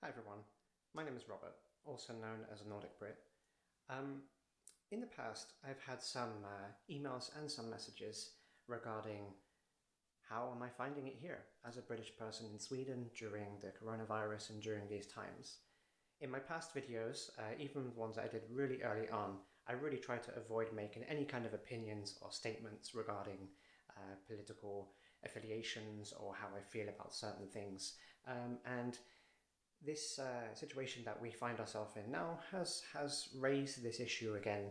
Hi everyone, my name is Robert, also known as NordicBrit. In the past, I've had some emails and some messages regarding how am I finding it here as a British person in Sweden during the coronavirus and during these times. In my past videos, even the ones I did really early on, I really tried to avoid making any kind of opinions or statements regarding political affiliations or how I feel about certain things. And this situation that we find ourselves in now has raised this issue again,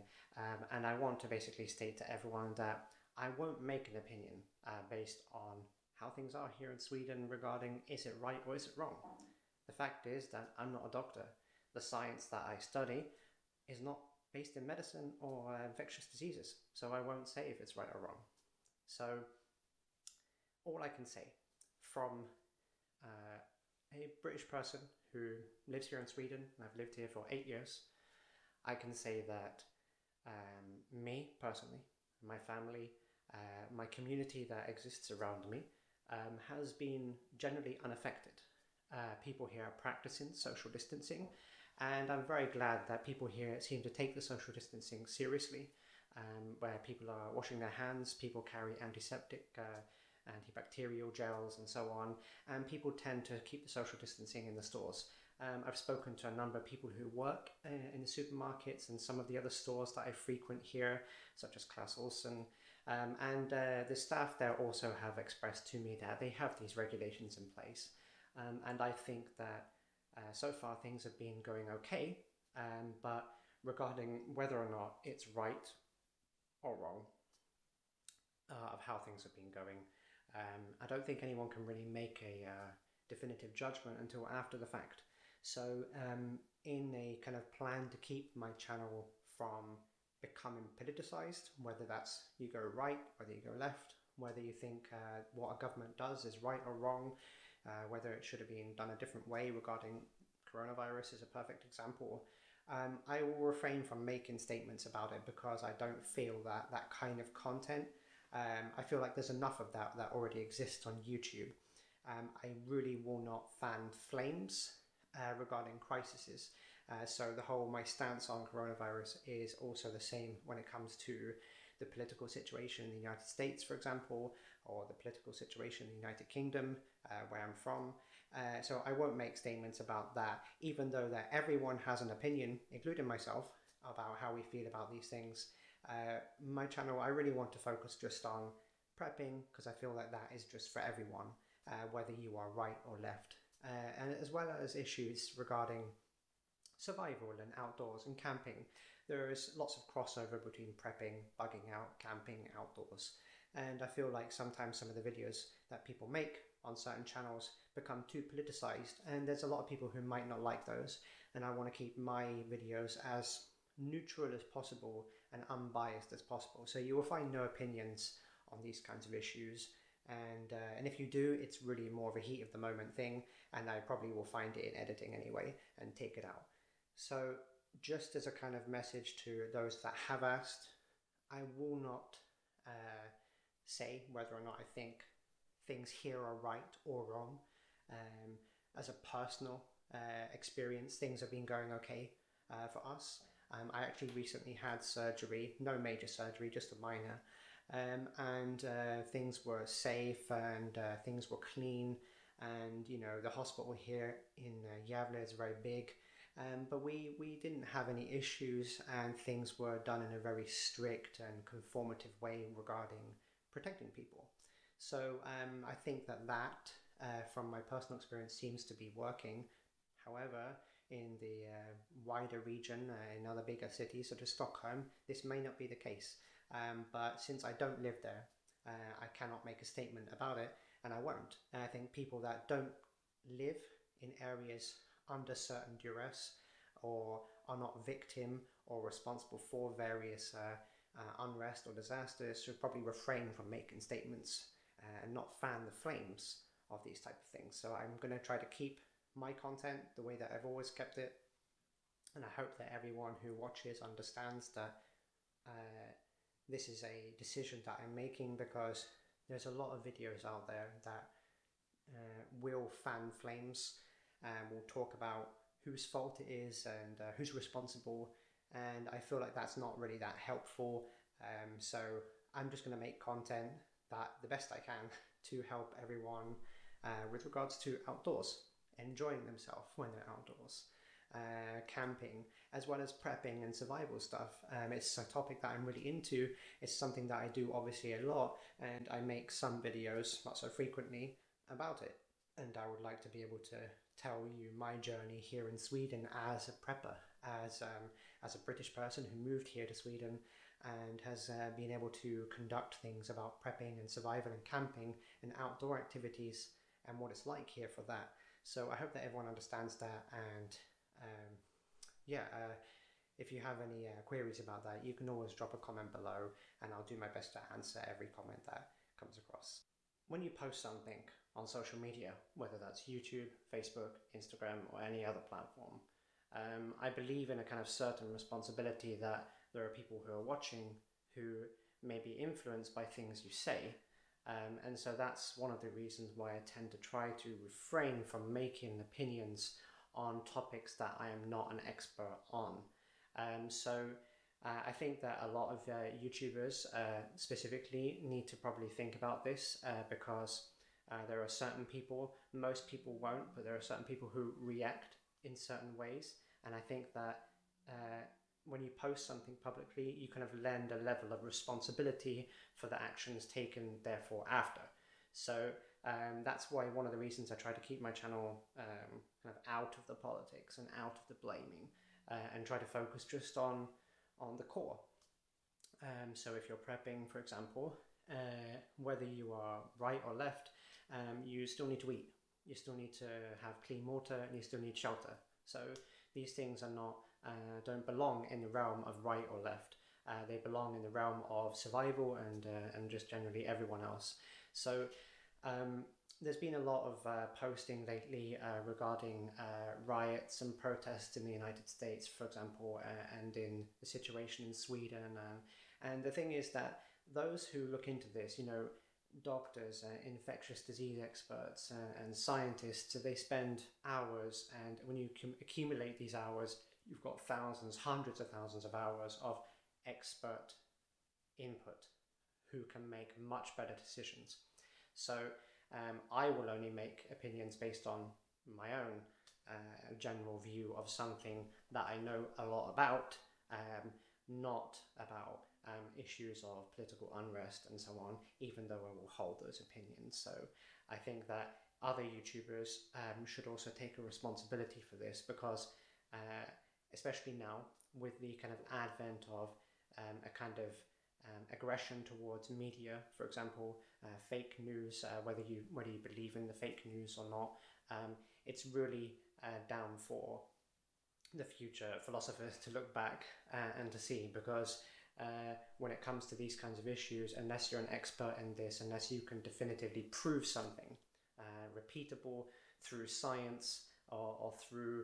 and I want to basically state to everyone that I won't make an opinion based on how things are here in Sweden regarding is it right or is it wrong. The fact is that I'm not a doctor. The science that I study is not based in medicine or infectious diseases, so I won't say if it's right or wrong. So all I can say from a British person who lives here in Sweden, and I've lived here for 8 years, I can say that me personally, my family, my community that exists around me has been generally unaffected. People here are practicing social distancing, and I'm very glad that people here seem to take the social distancing seriously, where people are washing their hands, people carry antiseptic antibacterial gels and so on, and people tend to keep the social distancing in the stores. I've spoken to a number of people who work in the supermarkets and some of the other stores that I frequent here, such as Clas Ohlson, and the staff there also have expressed to me that they have these regulations in place, and I think that so far things have been going okay, but regarding whether or not it's right or wrong of how things have been going, I don't think anyone can really make a definitive judgment until after the fact. So in a kind of plan to keep my channel from becoming politicized, whether that's you go right, whether you go left, whether you think what a government does is right or wrong, whether it should have been done a different way regarding coronavirus is a perfect example. I will refrain from making statements about it because I don't feel that that kind of content, I feel like there's enough of that already exists on YouTube. I really will not fan flames regarding crises. So my stance on coronavirus is also the same when it comes to the political situation in the United States, for example, or the political situation in the United Kingdom, where I'm from. So I won't make statements about that, even though that everyone has an opinion, including myself, about how we feel about these things. My channel, I really want to focus just on prepping because I feel like that is just for everyone, whether you are right or left, and as well as issues regarding survival and outdoors and camping. There is lots of crossover between prepping, bugging out, camping, outdoors, and I feel like sometimes some of the videos that people make on certain channels become too politicized, and there's a lot of people who might not like those, and I want to keep my videos as neutral as possible and unbiased as possible. So you will find no opinions on these kinds of issues, and if you do, it's really more of a heat of the moment thing, and I probably will find it in editing anyway and take it out. So just as a kind of message to those that have asked, I will not say whether or not I think things here are right or wrong. As a personal experience, things have been going okay for us. I actually recently had surgery, no major surgery, just a minor, and things were safe and things were clean, and you know, the hospital here in Gävle is very big, but we didn't have any issues, and things were done in a very strict and conformative way regarding protecting people. So I think that from my personal experience seems to be working. However, in the wider region, in other bigger cities such as Stockholm, this may not be the case. But since I don't live there, I cannot make a statement about it, and I won't. And I think people that don't live in areas under certain duress or are not victim or responsible for various unrest or disasters should probably refrain from making statements and not fan the flames of these type of things. So I'm going to try to keep my content the way that I've always kept it, and I hope that everyone who watches understands that this is a decision that I'm making because there's a lot of videos out there that will fan flames and we'll talk about whose fault it is and who's responsible. And I feel like that's not really that helpful. So I'm just going to make content that the best I can to help everyone with regards to outdoors, enjoying themselves when they're outdoors, camping, as well as prepping and survival stuff. It's a topic that I'm really into. It's something that I do obviously a lot, and I make some videos, not so frequently, about it. And I would like to be able to tell you my journey here in Sweden as a prepper, as a British person who moved here to Sweden and has been able to conduct things about prepping and survival and camping and outdoor activities and what it's like here for that. So I hope that everyone understands that, and if you have any queries about that, you can always drop a comment below and I'll do my best to answer every comment that comes across. When you post something on social media, whether that's YouTube, Facebook, Instagram, or any other platform, I believe in a kind of certain responsibility that there are people who are watching who may be influenced by things you say. And so that's one of the reasons why I tend to try to refrain from making opinions on topics that I am not an expert on. I think that a lot of YouTubers specifically need to probably think about this because there are certain people, most people won't, but there are certain people who react in certain ways. And I think that when you post something publicly, you kind of lend a level of responsibility for the actions taken therefore after. So that's why one of the reasons I try to keep my channel kind of out of the politics and out of the blaming and try to focus just on the core. So if you're prepping, for example, whether you are right or left, you still need to eat. You still need to have clean water and you still need shelter. So these things are not, don't belong in the realm of right or left. They belong in the realm of survival and just generally everyone else. So there's been a lot of posting lately regarding riots and protests in the United States, for example, and in the situation in Sweden. And the thing is that those who look into this, you know, doctors, infectious disease experts and scientists, they spend hours, and when you accumulate these hours, you've got thousands, hundreds of thousands of hours of expert input who can make much better decisions. So I will only make opinions based on my own general view of something that I know a lot about, not about issues of political unrest and so on, even though I will hold those opinions. So I think that other YouTubers should also take a responsibility for this, because especially now with the kind of advent of a kind of aggression towards media, for example, fake news, whether you believe in the fake news or not, it's really down for the future philosophers to look back and to see, because when it comes to these kinds of issues, unless you're an expert in this, unless you can definitively prove something repeatable through science or through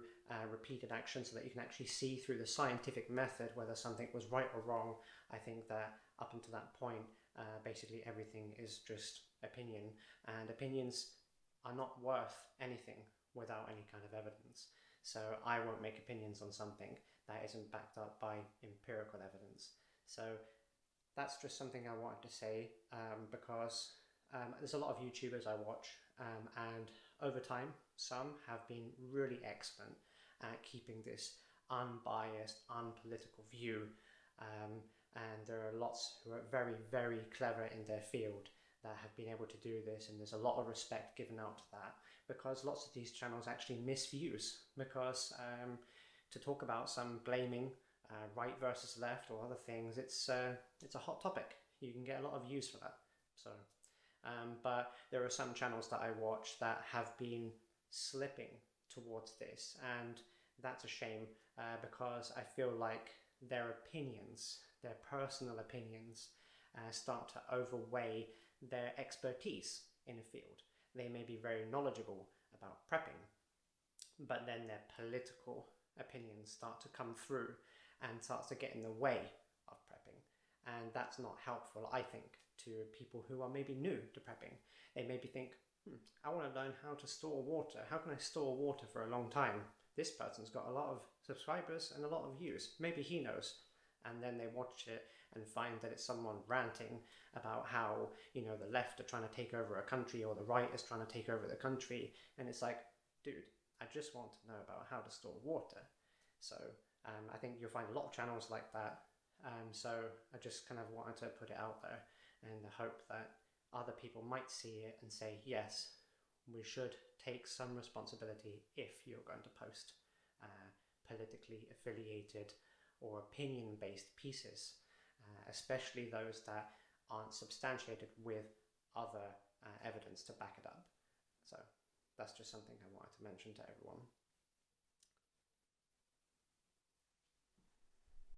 repeated action, so that you can actually see through the scientific method whether something was right or wrong, I think that up until that point, basically everything is just opinion, and opinions are not worth anything without any kind of evidence. So I won't make opinions on something that isn't backed up by empirical evidence. So that's just something I wanted to say, because there's a lot of YouTubers I watch, and over time some have been really excellent at keeping this unbiased, unpolitical view, and there are lots who are very, very clever in their field that have been able to do this, and there's a lot of respect given out to that, because lots of these channels actually miss views, because to talk about some blaming right versus left or other things, it's a hot topic. You can get a lot of views for that. So but there are some channels that I watch that have been slipping towards this, and that's a shame, because I feel like their opinions, their personal opinions, start to overweigh their expertise in a field. They may be very knowledgeable about prepping, but then their political opinions start to come through and starts to get in the way of prepping. And that's not helpful, I think, to people who are maybe new to prepping. They maybe think, I want to learn how to store water. How can I store water for a long time? This person's got a lot of subscribers and a lot of views. Maybe he knows. And then they watch it and find that it's someone ranting about how, you know, the left are trying to take over a country or the right is trying to take over the country. And it's like, dude, I just want to know about how to store water. So I think you'll find a lot of channels like that. So I just kind of wanted to put it out there in the hope that other people might see it and say, yes, we should take some responsibility if you're going to post politically affiliated or opinion-based pieces, especially those that aren't substantiated with other evidence to back it up. So that's just something I wanted to mention to everyone.